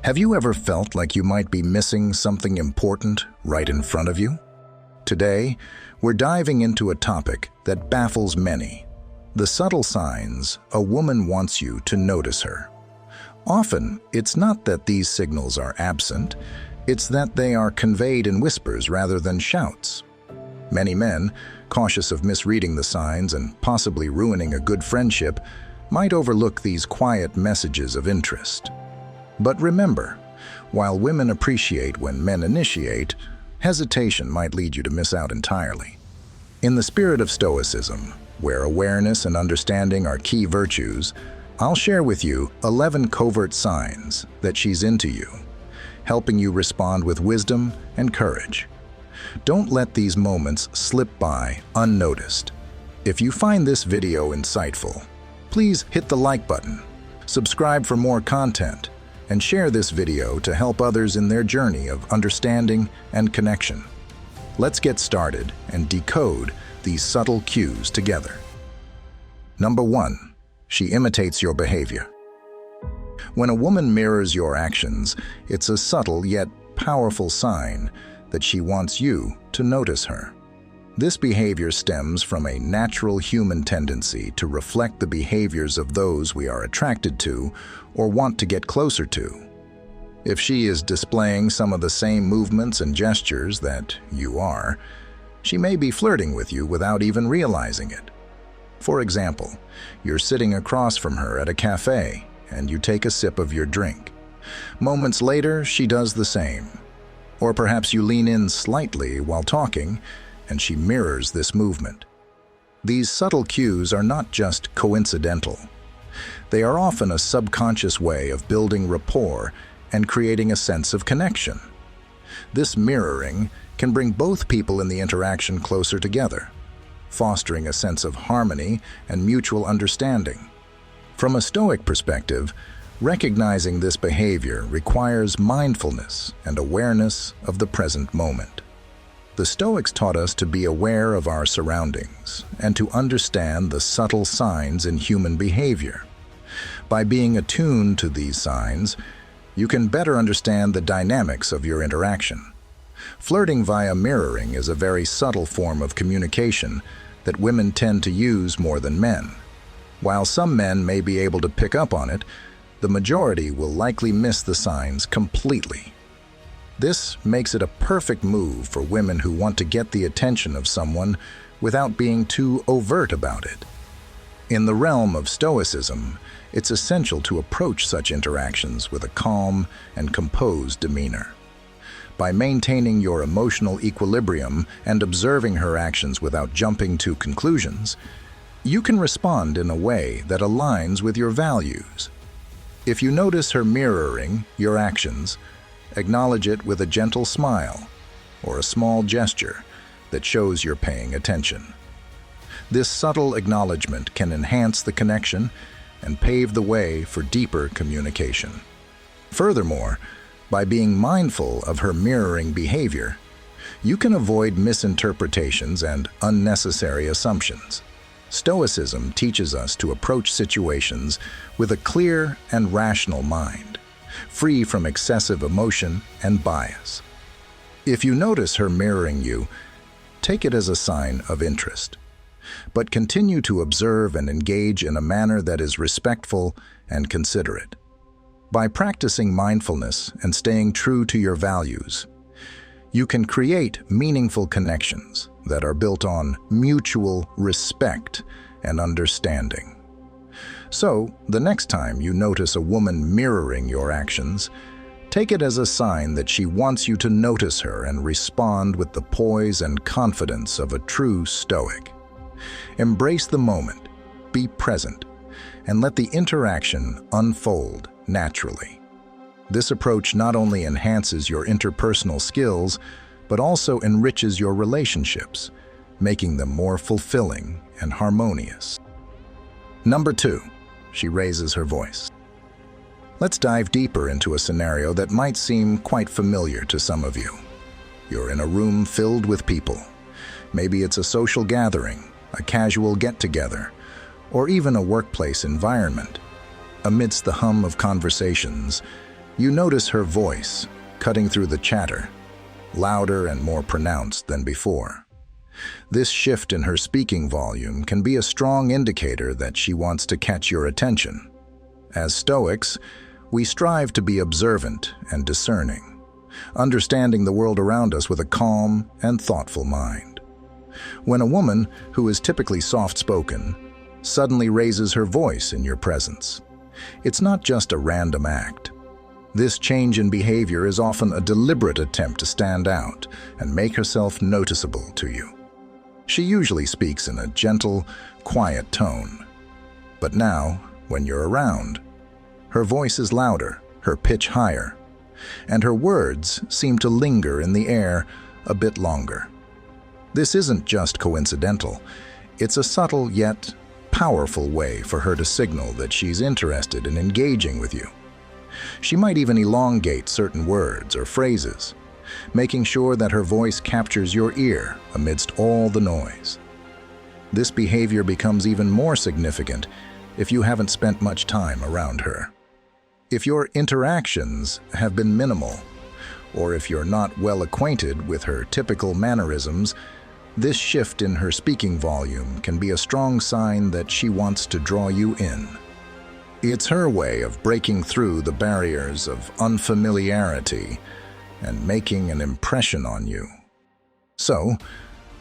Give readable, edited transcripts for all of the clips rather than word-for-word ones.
Have you ever felt like you might be missing something important right in front of you? Today, we're diving into a topic that baffles many: the subtle signs a woman wants you to notice her. Often, it's not that these signals are absent, it's that they are conveyed in whispers rather than shouts. Many men, cautious of misreading the signs and possibly ruining a good friendship, might overlook these quiet messages of interest. But remember, while women appreciate when men initiate, hesitation might lead you to miss out entirely. In the spirit of Stoicism, where awareness and understanding are key virtues, I'll share with you 11 covert signs that she's into you, helping you respond with wisdom and courage. Don't let these moments slip by unnoticed. If you find this video insightful, please hit the like button, subscribe for more content, and share this video to help others in their journey of understanding and connection. Let's get started and decode these subtle cues together. Number 1. She imitates your behavior. When a woman mirrors your actions, it's a subtle yet powerful sign that she wants you to notice her. This behavior stems from a natural human tendency to reflect the behaviors of those we are attracted to or want to get closer to. If she is displaying some of the same movements and gestures that you are, she may be flirting with you without even realizing it. For example, you're sitting across from her at a cafe and you take a sip of your drink. Moments later, she does the same. Or perhaps you lean in slightly while talking and she mirrors this movement. These subtle cues are not just coincidental. They are often a subconscious way of building rapport and creating a sense of connection. This mirroring can bring both people in the interaction closer together, fostering a sense of harmony and mutual understanding. From a Stoic perspective, recognizing this behavior requires mindfulness and awareness of the present moment. The Stoics taught us to be aware of our surroundings and to understand the subtle signs in human behavior. By being attuned to these signs, you can better understand the dynamics of your interaction. Flirting via mirroring is a very subtle form of communication that women tend to use more than men. While some men may be able to pick up on it, the majority will likely miss the signs completely. This makes it a perfect move for women who want to get the attention of someone without being too overt about it. In the realm of Stoicism, it's essential to approach such interactions with a calm and composed demeanor. By maintaining your emotional equilibrium and observing her actions without jumping to conclusions, you can respond in a way that aligns with your values. If you notice her mirroring your actions, acknowledge it with a gentle smile or a small gesture that shows you're paying attention. This subtle acknowledgement can enhance the connection and pave the way for deeper communication. Furthermore, by being mindful of her mirroring behavior, you can avoid misinterpretations and unnecessary assumptions. Stoicism teaches us to approach situations with a clear and rational mind, free from excessive emotion and bias. If you notice her mirroring you, take it as a sign of interest, but continue to observe and engage in a manner that is respectful and considerate. By practicing mindfulness and staying true to your values, you can create meaningful connections that are built on mutual respect and understanding. So, the next time you notice a woman mirroring your actions, take it as a sign that she wants you to notice her and respond with the poise and confidence of a true Stoic. Embrace the moment, be present, and let the interaction unfold naturally. This approach not only enhances your interpersonal skills, but also enriches your relationships, making them more fulfilling and harmonious. Number 2. She raises her voice. Let's dive deeper into a scenario that might seem quite familiar to some of you. You're in a room filled with people. Maybe it's a social gathering, a casual get-together, or even a workplace environment. Amidst the hum of conversations, You notice her voice, cutting through the chatter, louder and more pronounced than before. This shift in her speaking volume can be a strong indicator that she wants to catch your attention. As Stoics, we strive to be observant and discerning, understanding the world around us with a calm and thoughtful mind. When a woman, who is typically soft-spoken, suddenly raises her voice in your presence, it's not just a random act. This change in behavior is often a deliberate attempt to stand out and make herself noticeable to you. She usually speaks in a gentle, quiet tone. But now, when you're around, her voice is louder, her pitch higher, and her words seem to linger in the air a bit longer. This isn't just coincidental. It's a subtle yet powerful way for her to signal that she's interested in engaging with you. She might even elongate certain words or phrases, making sure that her voice captures your ear amidst all the noise. This behavior becomes even more significant if you haven't spent much time around her. If your interactions have been minimal, or if you're not well acquainted with her typical mannerisms, this shift in her speaking volume can be a strong sign that she wants to draw you in. It's her way of breaking through the barriers of unfamiliarity and making an impression on you. So,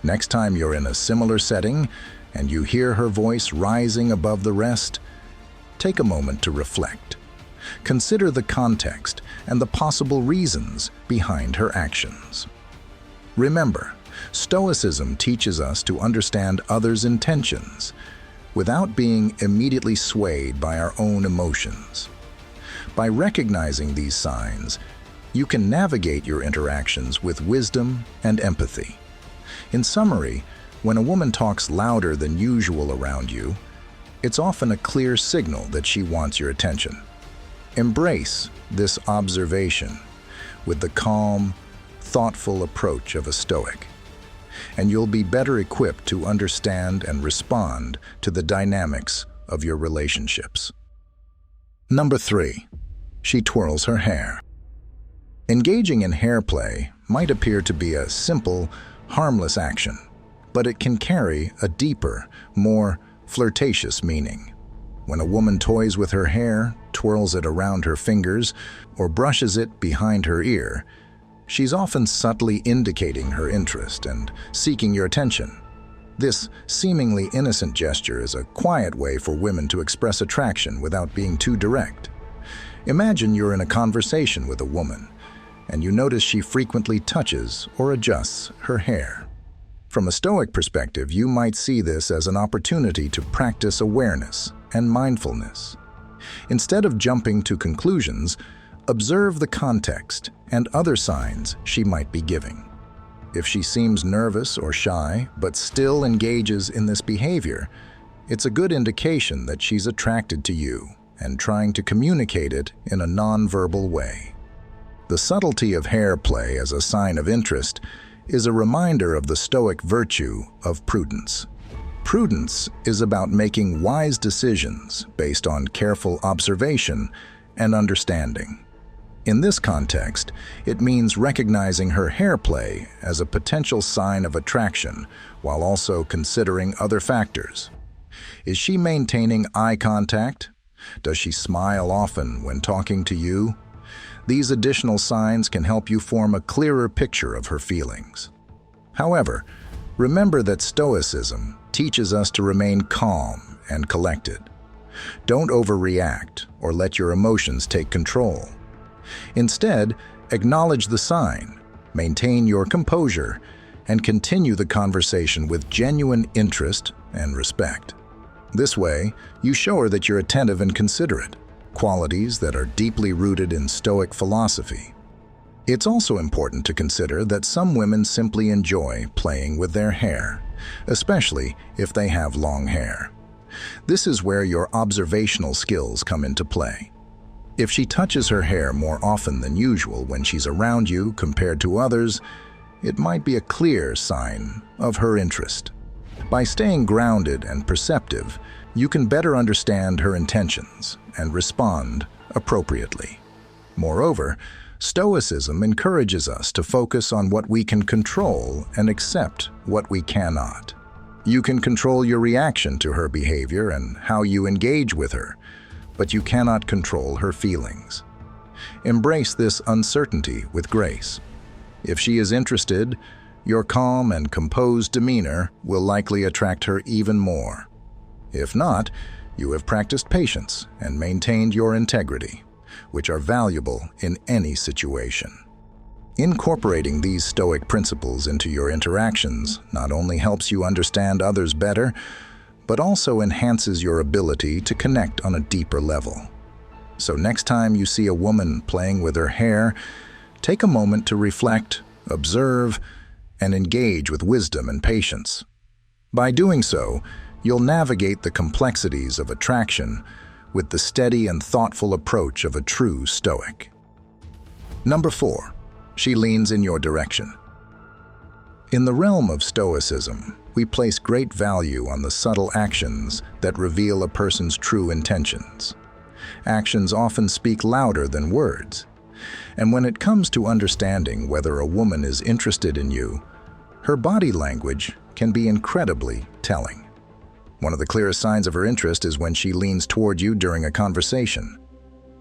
next time you're in a similar setting and you hear her voice rising above the rest, take a moment to reflect. Consider the context and the possible reasons behind her actions. Remember, Stoicism teaches us to understand others' intentions without being immediately swayed by our own emotions. By recognizing these signs, you can navigate your interactions with wisdom and empathy. In summary, when a woman talks louder than usual around you, it's often a clear signal that she wants your attention. Embrace this observation with the calm, thoughtful approach of a Stoic, and you'll be better equipped to understand and respond to the dynamics of your relationships. Number 3, she twirls her hair. Engaging in hair play might appear to be a simple, harmless action, but it can carry a deeper, more flirtatious meaning. When a woman toys with her hair, twirls it around her fingers, or brushes it behind her ear, she's often subtly indicating her interest and seeking your attention. This seemingly innocent gesture is a quiet way for women to express attraction without being too direct. Imagine you're in a conversation with a woman, and you notice she frequently touches or adjusts her hair. From a Stoic perspective, you might see this as an opportunity to practice awareness and mindfulness. Instead of jumping to conclusions, observe the context and other signs she might be giving. If she seems nervous or shy, but still engages in this behavior, it's a good indication that she's attracted to you and trying to communicate it in a non-verbal way. The subtlety of hair play as a sign of interest is a reminder of the Stoic virtue of prudence. Prudence is about making wise decisions based on careful observation and understanding. In this context, it means recognizing her hair play as a potential sign of attraction while also considering other factors. Is she maintaining eye contact? Does she smile often when talking to you? These additional signs can help you form a clearer picture of her feelings. However, remember that Stoicism teaches us to remain calm and collected. Don't overreact or let your emotions take control. Instead, acknowledge the sign, maintain your composure, and continue the conversation with genuine interest and respect. This way, you show her that you're attentive and considerate, qualities that are deeply rooted in Stoic philosophy. It's also important to consider that some women simply enjoy playing with their hair, especially if they have long hair. This is where your observational skills come into play. If she touches her hair more often than usual when she's around you compared to others, it might be a clear sign of her interest. By staying grounded and perceptive, you can better understand her intentions and respond appropriately. Moreover, Stoicism encourages us to focus on what we can control and accept what we cannot. You can control your reaction to her behavior and how you engage with her, but you cannot control her feelings. Embrace this uncertainty with grace. If she is interested, your calm and composed demeanor will likely attract her even more. If not, you have practiced patience and maintained your integrity, which are valuable in any situation. Incorporating these Stoic principles into your interactions not only helps you understand others better, but also enhances your ability to connect on a deeper level. So next time you see a woman playing with her hair, take a moment to reflect, observe, and engage with wisdom and patience. By doing so, you'll navigate the complexities of attraction with the steady and thoughtful approach of a true Stoic. Number 4. She leans in your direction. In the realm of Stoicism, we place great value on the subtle actions that reveal a person's true intentions. Actions often speak louder than words. And when it comes to understanding whether a woman is interested in you, her body language can be incredibly telling. One of the clearest signs of her interest is when she leans toward you during a conversation.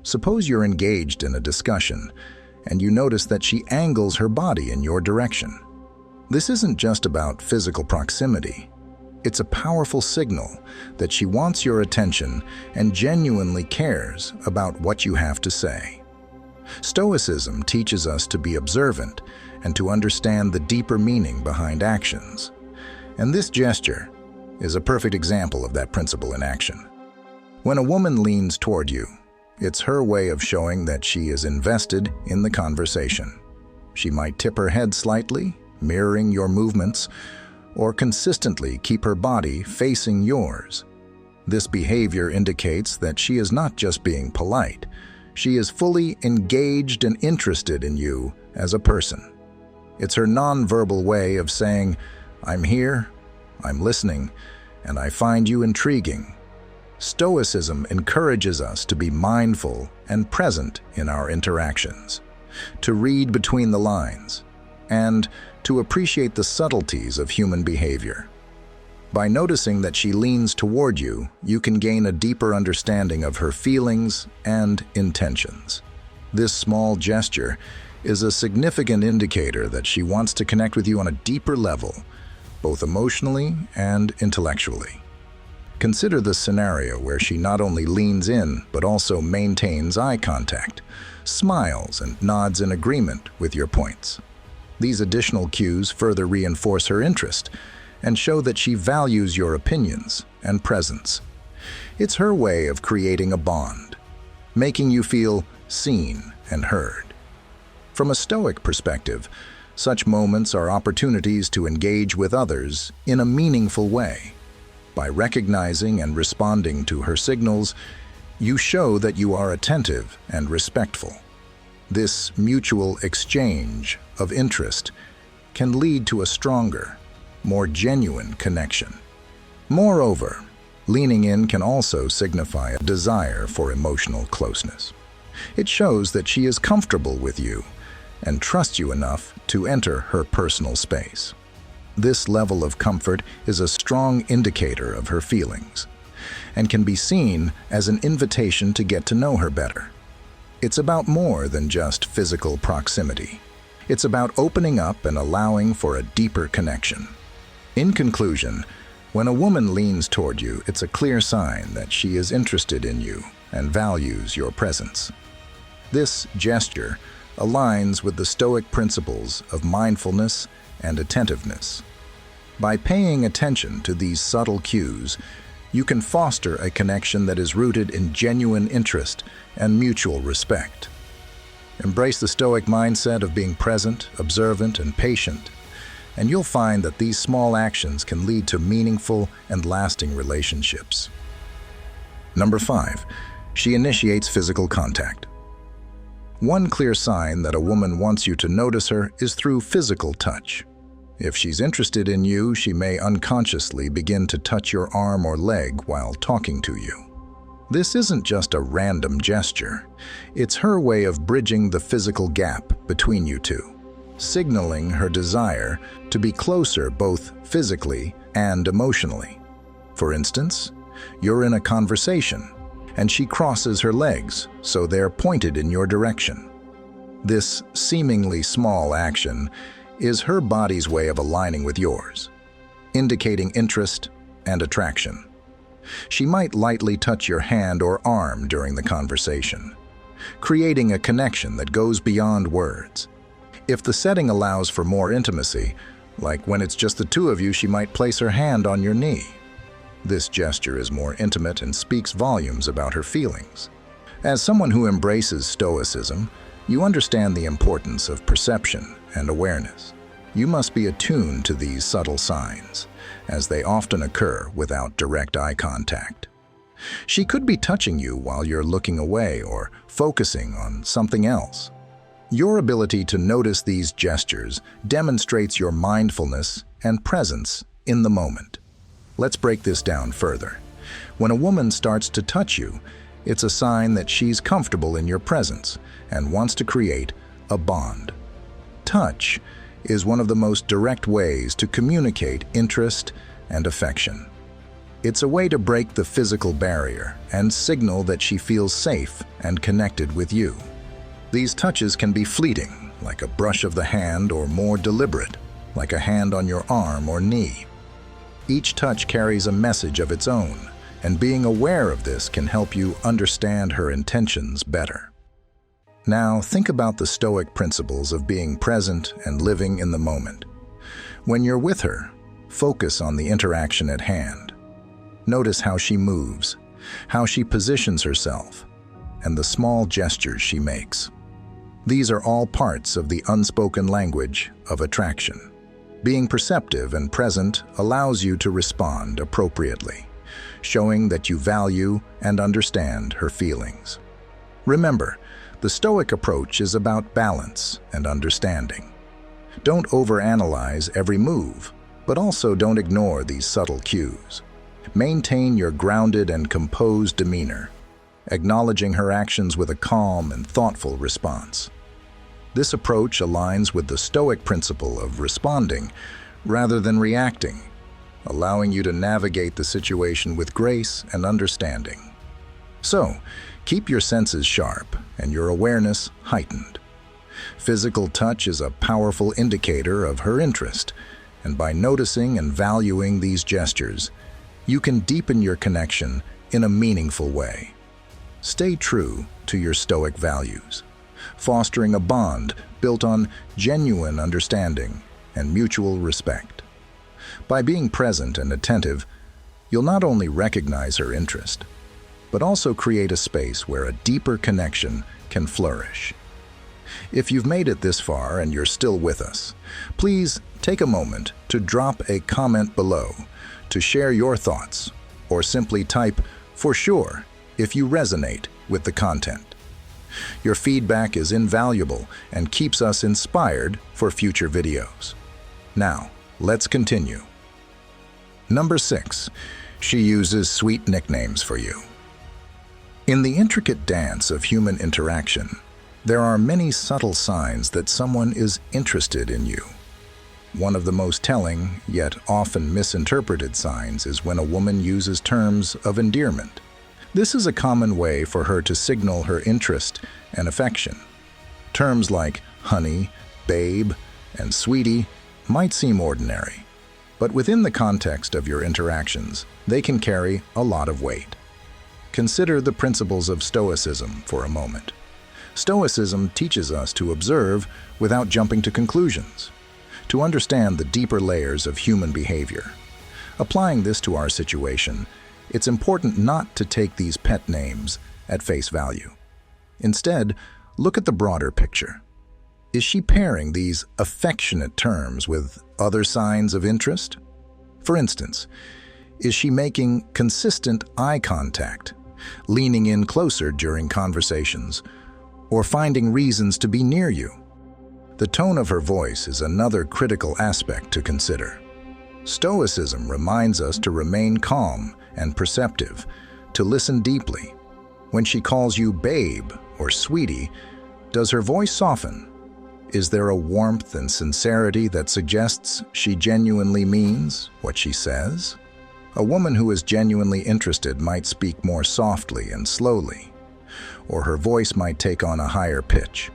Suppose you're engaged in a discussion, and you notice that she angles her body in your direction. This isn't just about physical proximity. It's a powerful signal that she wants your attention and genuinely cares about what you have to say. Stoicism teaches us to be observant and to understand the deeper meaning behind actions. And this gesture is a perfect example of that principle in action. When a woman leans toward you, it's her way of showing that she is invested in the conversation. She might tip her head slightly, mirroring your movements, or consistently keep her body facing yours. This behavior indicates that she is not just being polite. She is fully engaged and interested in you as a person. It's her nonverbal way of saying, "I'm here, I'm listening, and I find you intriguing." Stoicism encourages us to be mindful and present in our interactions, to read between the lines, and to appreciate the subtleties of human behavior. By noticing that she leans toward you, you can gain a deeper understanding of her feelings and intentions. This small gesture is a significant indicator that she wants to connect with you on a deeper level, both emotionally and intellectually. Consider the scenario where she not only leans in, but also maintains eye contact, smiles, and nods in agreement with your points. These additional cues further reinforce her interest and show that she values your opinions and presence. It's her way of creating a bond, making you feel seen and heard. From a Stoic perspective, such moments are opportunities to engage with others in a meaningful way. By recognizing and responding to her signals, you show that you are attentive and respectful. This mutual exchange of interest can lead to a stronger, more genuine connection. Moreover, leaning in can also signify a desire for emotional closeness. It shows that she is comfortable with you and trusts you enough to enter her personal space. This level of comfort is a strong indicator of her feelings and can be seen as an invitation to get to know her better. It's about more than just physical proximity. It's about opening up and allowing for a deeper connection. In conclusion, when a woman leans toward you, it's a clear sign that she is interested in you and values your presence. This gesture aligns with the Stoic principles of mindfulness and attentiveness. By paying attention to these subtle cues, you can foster a connection that is rooted in genuine interest and mutual respect. Embrace the Stoic mindset of being present, observant, and patient, and you'll find that these small actions can lead to meaningful and lasting relationships. Number 5. She initiates physical contact. One clear sign that a woman wants you to notice her is through physical touch. If she's interested in you, she may unconsciously begin to touch your arm or leg while talking to you. This isn't just a random gesture. It's her way of bridging the physical gap between you two, signaling her desire to be closer both physically and emotionally. For instance, you're in a conversation, and she crosses her legs so they're pointed in your direction. This seemingly small action is her body's way of aligning with yours, indicating interest and attraction. She might lightly touch your hand or arm during the conversation, creating a connection that goes beyond words. If the setting allows for more intimacy, like when it's just the two of you, she might place her hand on your knee. This gesture is more intimate and speaks volumes about her feelings. As someone who embraces Stoicism, you understand the importance of perception and awareness. You must be attuned to these subtle signs, as they often occur without direct eye contact. She could be touching you while you're looking away or focusing on something else. Your ability to notice these gestures demonstrates your mindfulness and presence in the moment. Let's break this down further. When a woman starts to touch you, it's a sign that she's comfortable in your presence and wants to create a bond. Touch is one of the most direct ways to communicate interest and affection. It's a way to break the physical barrier and signal that she feels safe and connected with you. These touches can be fleeting, like a brush of the hand, or more deliberate, like a hand on your arm or knee. Each touch carries a message of its own, and being aware of this can help you understand her intentions better. Now, think about the Stoic principles of being present and living in the moment. When you're with her, focus on the interaction at hand. Notice how she moves, how she positions herself, and the small gestures she makes. These are all parts of the unspoken language of attraction. Being perceptive and present allows you to respond appropriately, showing that you value and understand her feelings. Remember, the Stoic approach is about balance and understanding. Don't overanalyze every move, but also don't ignore these subtle cues. Maintain your grounded and composed demeanor, acknowledging her actions with a calm and thoughtful response. This approach aligns with the Stoic principle of responding rather than reacting, allowing you to navigate the situation with grace and understanding. So, keep your senses sharp and your awareness heightened. Physical touch is a powerful indicator of her interest, and by noticing and valuing these gestures, you can deepen your connection in a meaningful way. Stay true to your Stoic values, fostering a bond built on genuine understanding and mutual respect. By being present and attentive, you'll not only recognize her interest, but also create a space where a deeper connection can flourish. If you've made it this far and you're still with us, please take a moment to drop a comment below to share your thoughts, or simply type "for sure" if you resonate with the content. Your feedback is invaluable and keeps us inspired for future videos. Now, let's continue. Number 6. She uses sweet nicknames for you. In the intricate dance of human interaction, there are many subtle signs that someone is interested in you. One of the most telling, yet often misinterpreted signs is when a woman uses terms of endearment. This is a common way for her to signal her interest and affection. Terms like honey, babe, and sweetie might seem ordinary, but within the context of your interactions, they can carry a lot of weight. Consider the principles of Stoicism for a moment. Stoicism teaches us to observe without jumping to conclusions, to understand the deeper layers of human behavior. Applying this to our situation, it's important not to take these pet names at face value. Instead, look at the broader picture. Is she pairing these affectionate terms with other signs of interest? For instance, is she making consistent eye contact, leaning in closer during conversations, or finding reasons to be near you? The tone of her voice is another critical aspect to consider. Stoicism reminds us to remain calm and perceptive, to listen deeply, When she calls you babe or sweetie, does her voice soften? Is there a warmth and sincerity that suggests she genuinely means what she says? A woman who is genuinely interested might speak more softly and slowly, or her voice might take on a higher pitch.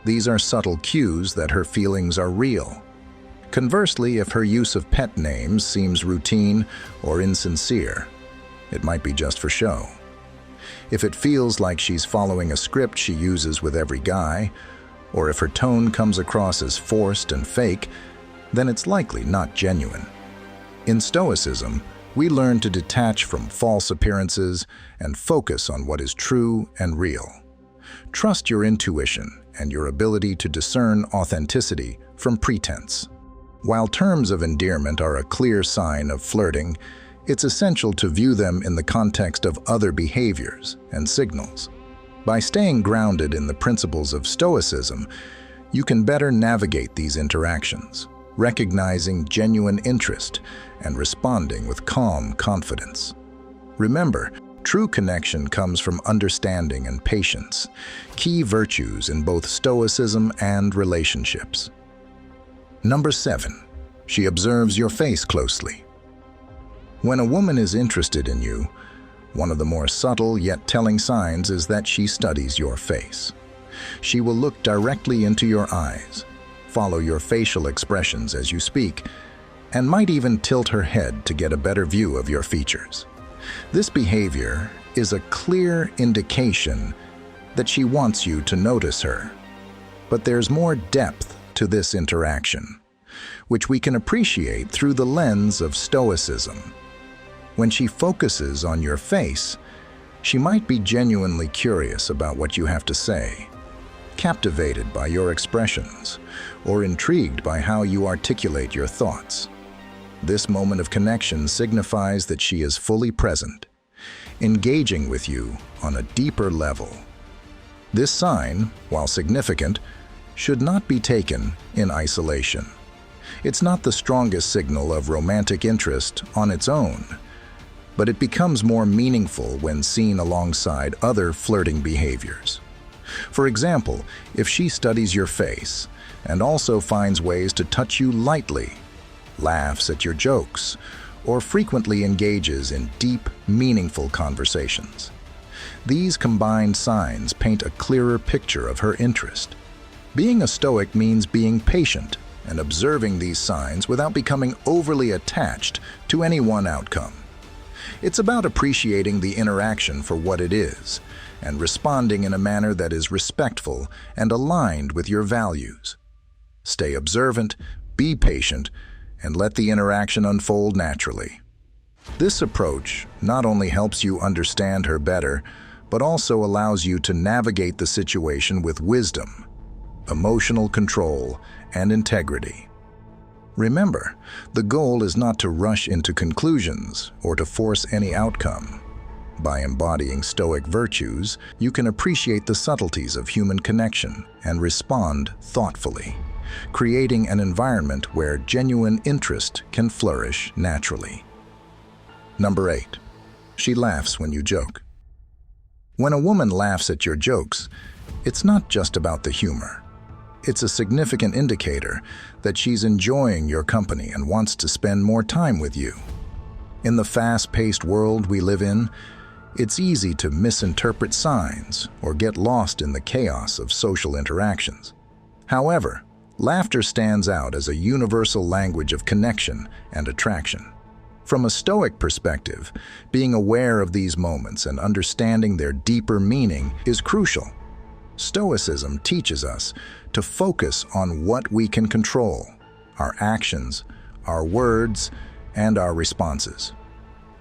These are subtle cues that her feelings are real. Conversely, if her use of pet names seems routine or insincere, it might be just for show. If it feels like she's following a script she uses with every guy, or if her tone comes across as forced and fake, then it's likely not genuine. In Stoicism, we learn to detach from false appearances and focus on what is true and real. Trust your intuition and your ability to discern authenticity from pretense. While terms of endearment are a clear sign of flirting, it's essential to view them in the context of other behaviors and signals. By staying grounded in the principles of Stoicism, you can better navigate these interactions, recognizing genuine interest and responding with calm confidence. Remember, true connection comes from understanding and patience, key virtues in both Stoicism and relationships. Number 7. She observes your face closely. When a woman is interested in you, one of the more subtle yet telling signs is that she studies your face. She will look directly into your eyes, follow your facial expressions as you speak, and might even tilt her head to get a better view of your features. This behavior is a clear indication that she wants you to notice her. But there's more depth to this interaction, which we can appreciate through the lens of Stoicism. When she focuses on your face, she might be genuinely curious about what you have to say, captivated by your expressions, or intrigued by how you articulate your thoughts. This moment of connection signifies that she is fully present, engaging with you on a deeper level. This sign, while significant, should not be taken in isolation. It's not the strongest signal of romantic interest on its own, but it becomes more meaningful when seen alongside other flirting behaviors. For example, if she studies your face and also finds ways to touch you lightly, laughs at your jokes, or frequently engages in deep, meaningful conversations. These combined signs paint a clearer picture of her interest. Being a Stoic means being patient and observing these signs without becoming overly attached to any one outcome. It's about appreciating the interaction for what it is and responding in a manner that is respectful and aligned with your values. Stay observant, be patient, and let the interaction unfold naturally. This approach not only helps you understand her better, but also allows you to navigate the situation with wisdom, emotional control, and integrity. Remember, the goal is not to rush into conclusions or to force any outcome. By embodying Stoic virtues, you can appreciate the subtleties of human connection and respond thoughtfully, creating an environment where genuine interest can flourish naturally. Number 8. She laughs when you joke. When a woman laughs at your jokes, it's not just about the humor. It's a significant indicator that she's enjoying your company and wants to spend more time with you. In the fast-paced world we live in, it's easy to misinterpret signs or get lost in the chaos of social interactions. However, laughter stands out as a universal language of connection and attraction. From a Stoic perspective, being aware of these moments and understanding their deeper meaning is crucial. Stoicism teaches us to focus on what we can control: our actions, our words, and our responses.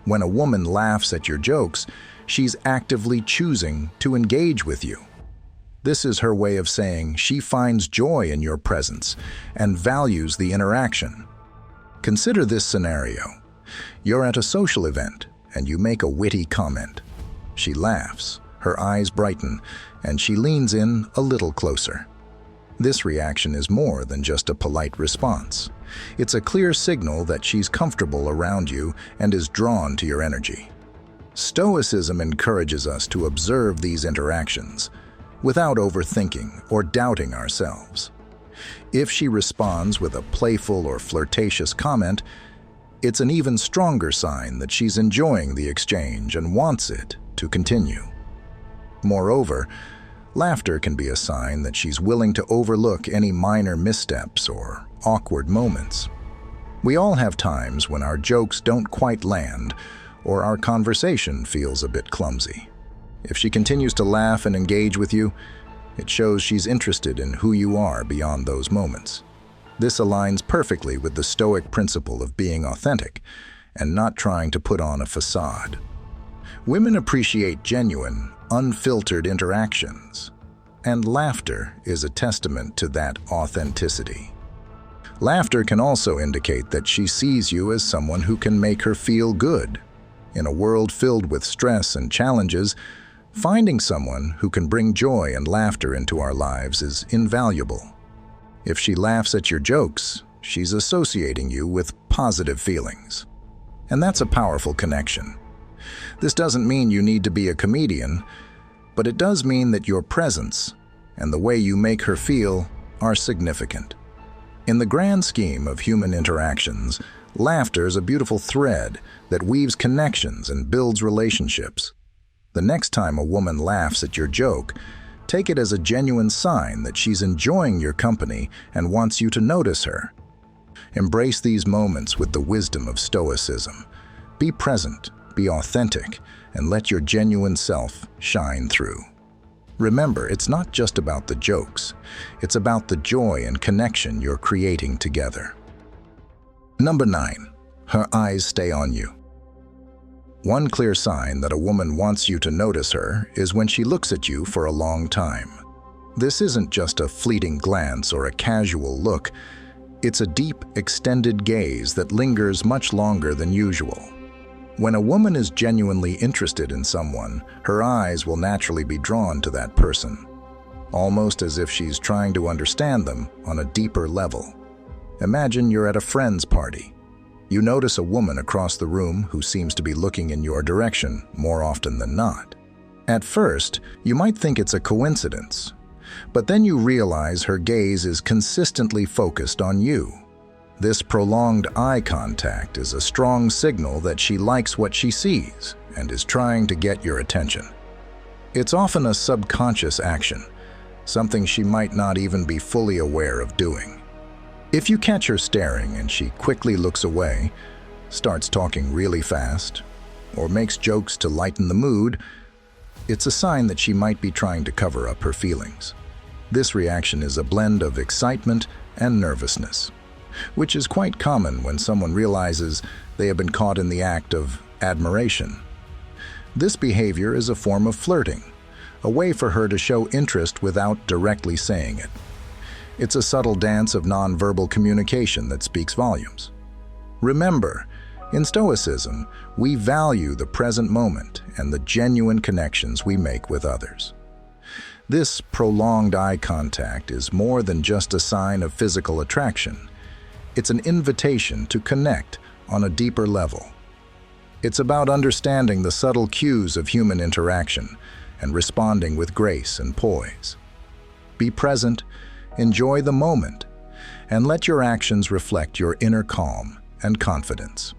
When a woman laughs at your jokes, she's actively choosing to engage with you. This is her way of saying she finds joy in your presence and values the interaction. Consider this scenario. You're at a social event and you make a witty comment. She laughs, her eyes brighten, and she leans in a little closer. This reaction is more than just a polite response. It's a clear signal that she's comfortable around you and is drawn to your energy. Stoicism encourages us to observe these interactions without overthinking or doubting ourselves. If she responds with a playful or flirtatious comment, it's an even stronger sign that she's enjoying the exchange and wants it to continue. Moreover, laughter can be a sign that she's willing to overlook any minor missteps or awkward moments. We all have times when our jokes don't quite land or our conversation feels a bit clumsy. If she continues to laugh and engage with you, it shows she's interested in who you are beyond those moments. This aligns perfectly with the Stoic principle of being authentic and not trying to put on a facade. Women appreciate genuine, unfiltered interactions, and laughter is a testament to that authenticity. Laughter can also indicate that she sees you as someone who can make her feel good. In a world filled with stress and challenges, finding someone who can bring joy and laughter into our lives is invaluable. If she laughs at your jokes, she's associating you with positive feelings. And that's a powerful connection. This doesn't mean you need to be a comedian, but it does mean that your presence and the way you make her feel are significant. In the grand scheme of human interactions, laughter is a beautiful thread that weaves connections and builds relationships. The next time a woman laughs at your joke, take it as a genuine sign that she's enjoying your company and wants you to notice her. Embrace these moments with the wisdom of Stoicism. Be present, be authentic, and let your genuine self shine through. Remember, it's not just about the jokes. It's about the joy and connection you're creating together. Number 9. Her eyes stay on you. One clear sign that a woman wants you to notice her is when she looks at you for a long time. This isn't just a fleeting glance or a casual look. It's a deep, extended gaze that lingers much longer than usual. When a woman is genuinely interested in someone, her eyes will naturally be drawn to that person, almost as if she's trying to understand them on a deeper level. Imagine you're at a friend's party. You notice a woman across the room who seems to be looking in your direction more often than not. At first, you might think it's a coincidence, but then you realize her gaze is consistently focused on you. This prolonged eye contact is a strong signal that she likes what she sees and is trying to get your attention. It's often a subconscious action, something she might not even be fully aware of doing. If you catch her staring and she quickly looks away, starts talking really fast, or makes jokes to lighten the mood, it's a sign that she might be trying to cover up her feelings. This reaction is a blend of excitement and nervousness, which is quite common when someone realizes they have been caught in the act of admiration. This behavior is a form of flirting, a way for her to show interest without directly saying it. It's a subtle dance of nonverbal communication that speaks volumes. Remember, in Stoicism, we value the present moment and the genuine connections we make with others. This prolonged eye contact is more than just a sign of physical attraction. It's an invitation to connect on a deeper level. It's about understanding the subtle cues of human interaction and responding with grace and poise. Be present, enjoy the moment, and let your actions reflect your inner calm and confidence.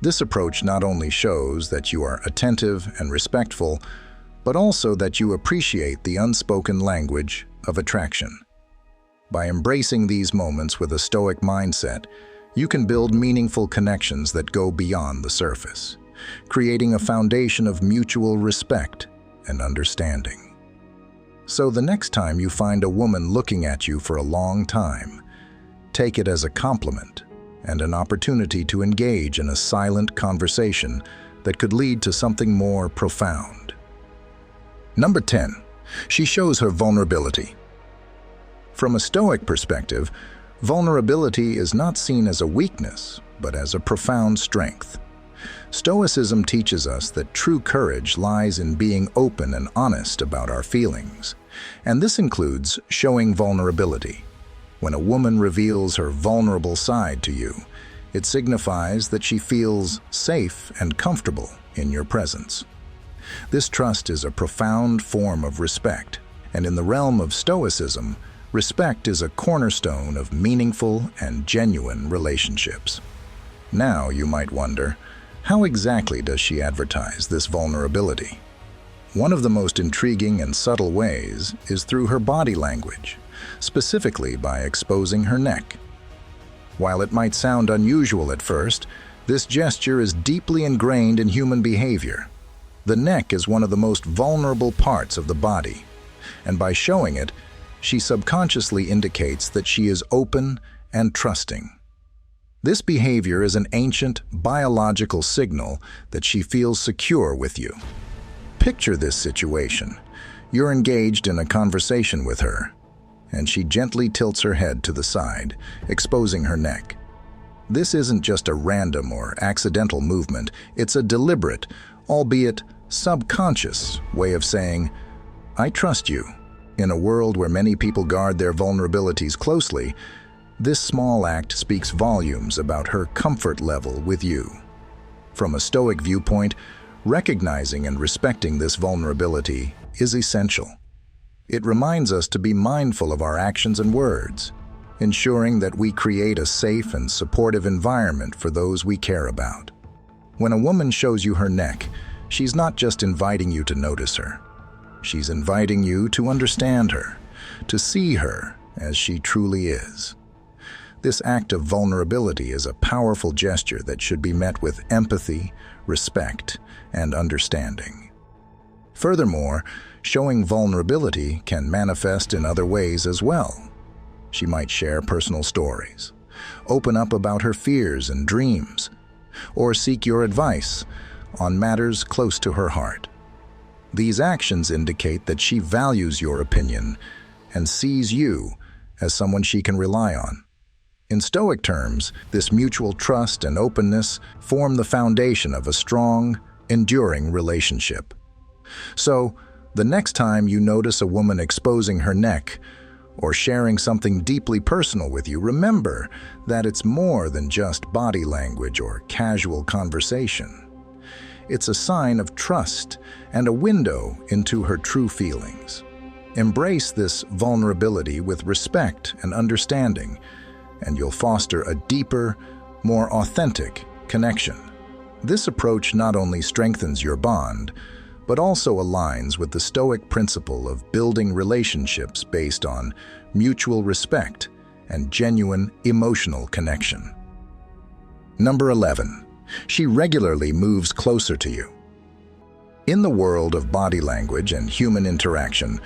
This approach not only shows that you are attentive and respectful, but also that you appreciate the unspoken language of attraction. By embracing these moments with a Stoic mindset, you can build meaningful connections that go beyond the surface, creating a foundation of mutual respect and understanding. So the next time you find a woman looking at you for a long time, take it as a compliment and an opportunity to engage in a silent conversation that could lead to something more profound. Number 10. She shows her vulnerability. From a Stoic perspective, vulnerability is not seen as a weakness, but as a profound strength. Stoicism teaches us that true courage lies in being open and honest about our feelings, and this includes showing vulnerability. When a woman reveals her vulnerable side to you, it signifies that she feels safe and comfortable in your presence. This trust is a profound form of respect, and in the realm of Stoicism, respect is a cornerstone of meaningful and genuine relationships. Now you might wonder, how exactly does she advertise this vulnerability? One of the most intriguing and subtle ways is through her body language, specifically by exposing her neck. While it might sound unusual at first, this gesture is deeply ingrained in human behavior. The neck is one of the most vulnerable parts of the body, and by showing it, she subconsciously indicates that she is open and trusting. This behavior is an ancient biological signal that she feels secure with you. Picture this situation. You're engaged in a conversation with her, and she gently tilts her head to the side, exposing her neck. This isn't just a random or accidental movement, it's a deliberate, albeit subconscious, way of saying, "I trust you." In a world where many people guard their vulnerabilities closely, this small act speaks volumes about her comfort level with you. From a Stoic viewpoint, recognizing and respecting this vulnerability is essential. It reminds us to be mindful of our actions and words, ensuring that we create a safe and supportive environment for those we care about. When a woman shows you her neck, she's not just inviting you to notice her. She's inviting you to understand her, to see her as she truly is. This act of vulnerability is a powerful gesture that should be met with empathy, respect, and understanding. Furthermore, showing vulnerability can manifest in other ways as well. She might share personal stories, open up about her fears and dreams, or seek your advice on matters close to her heart. These actions indicate that she values your opinion and sees you as someone she can rely on. In Stoic terms, this mutual trust and openness form the foundation of a strong, enduring relationship. So, the next time you notice a woman exposing her neck or sharing something deeply personal with you, remember that it's more than just body language or casual conversation. It's a sign of trust and a window into her true feelings. Embrace this vulnerability with respect and understanding, and you'll foster a deeper, more authentic connection. This approach not only strengthens your bond, but also aligns with the Stoic principle of building relationships based on mutual respect and genuine emotional connection. Number 11. She regularly moves closer to you. In the world of body language and human interaction,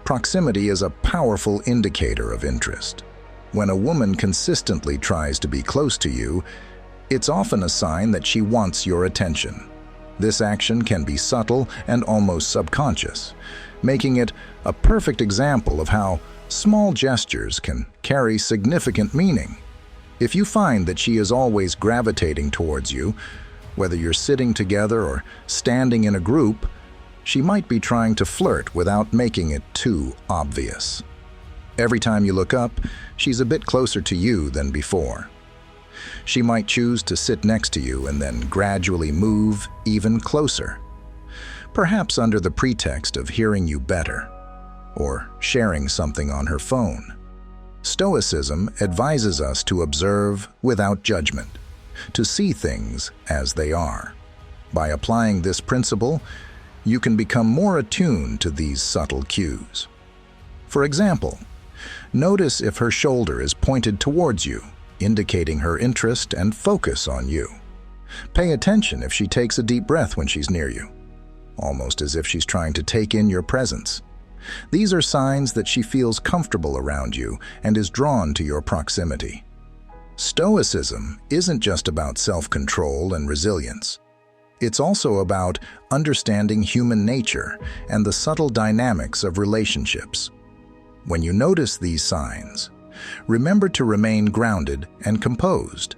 proximity is a powerful indicator of interest. When a woman consistently tries to be close to you, it's often a sign that she wants your attention. This action can be subtle and almost subconscious, making it a perfect example of how small gestures can carry significant meaning. If you find that she is always gravitating towards you, whether you're sitting together or standing in a group, she might be trying to flirt without making it too obvious. Every time you look up, she's a bit closer to you than before. She might choose to sit next to you and then gradually move even closer, perhaps under the pretext of hearing you better or sharing something on her phone. Stoicism advises us to observe without judgment, to see things as they are. By applying this principle, you can become more attuned to these subtle cues. For example, notice if her shoulder is pointed towards you, indicating her interest and focus on you. Pay attention if she takes a deep breath when she's near you, almost as if she's trying to take in your presence. These are signs that she feels comfortable around you and is drawn to your proximity. Stoicism isn't just about self-control and resilience. It's also about understanding human nature and the subtle dynamics of relationships. When you notice these signs, remember to remain grounded and composed.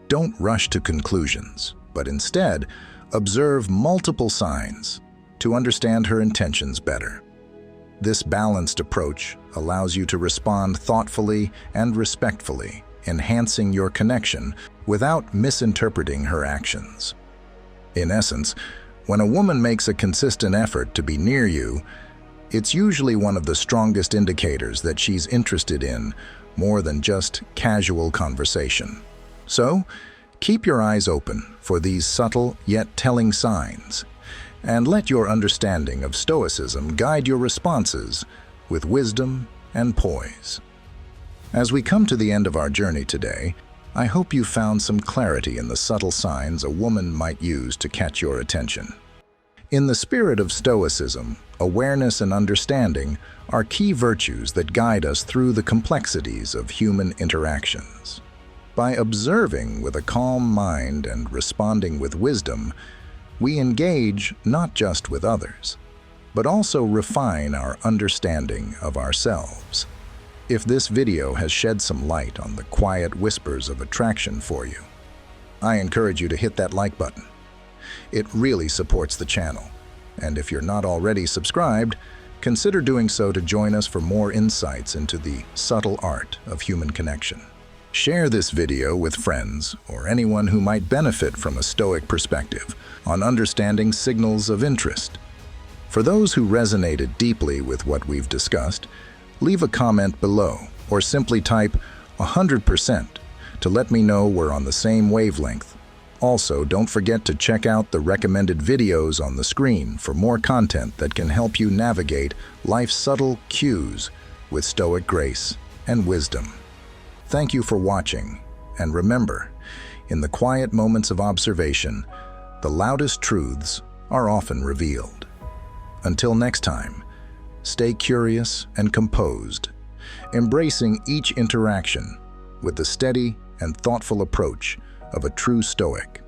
Don't rush to conclusions, but instead, observe multiple signs to understand her intentions better. This balanced approach allows you to respond thoughtfully and respectfully, enhancing your connection without misinterpreting her actions. In essence, when a woman makes a consistent effort to be near you, it's usually one of the strongest indicators that she's interested in more than just casual conversation. So, keep your eyes open for these subtle yet telling signs, and let your understanding of Stoicism guide your responses with wisdom and poise. As we come to the end of our journey today, I hope you found some clarity in the subtle signs a woman might use to catch your attention. In the spirit of Stoicism, awareness and understanding are key virtues that guide us through the complexities of human interactions. By observing with a calm mind and responding with wisdom, we engage not just with others, but also refine our understanding of ourselves. If this video has shed some light on the quiet whispers of attraction for you, I encourage you to hit that like button. It really supports the channel, and if you're not already subscribed, consider doing so to join us for more insights into the subtle art of human connection. Share this video with friends or anyone who might benefit from a Stoic perspective on understanding signals of interest. For those who resonated deeply with what we've discussed, leave a comment below or simply type 100% to let me know we're on the same wavelength. Also, don't forget to check out the recommended videos on the screen for more content that can help you navigate life's subtle cues with Stoic grace and wisdom. Thank you for watching, and remember, in the quiet moments of observation, the loudest truths are often revealed. Until next time, stay curious and composed, embracing each interaction with the steady and thoughtful approach of a true Stoic.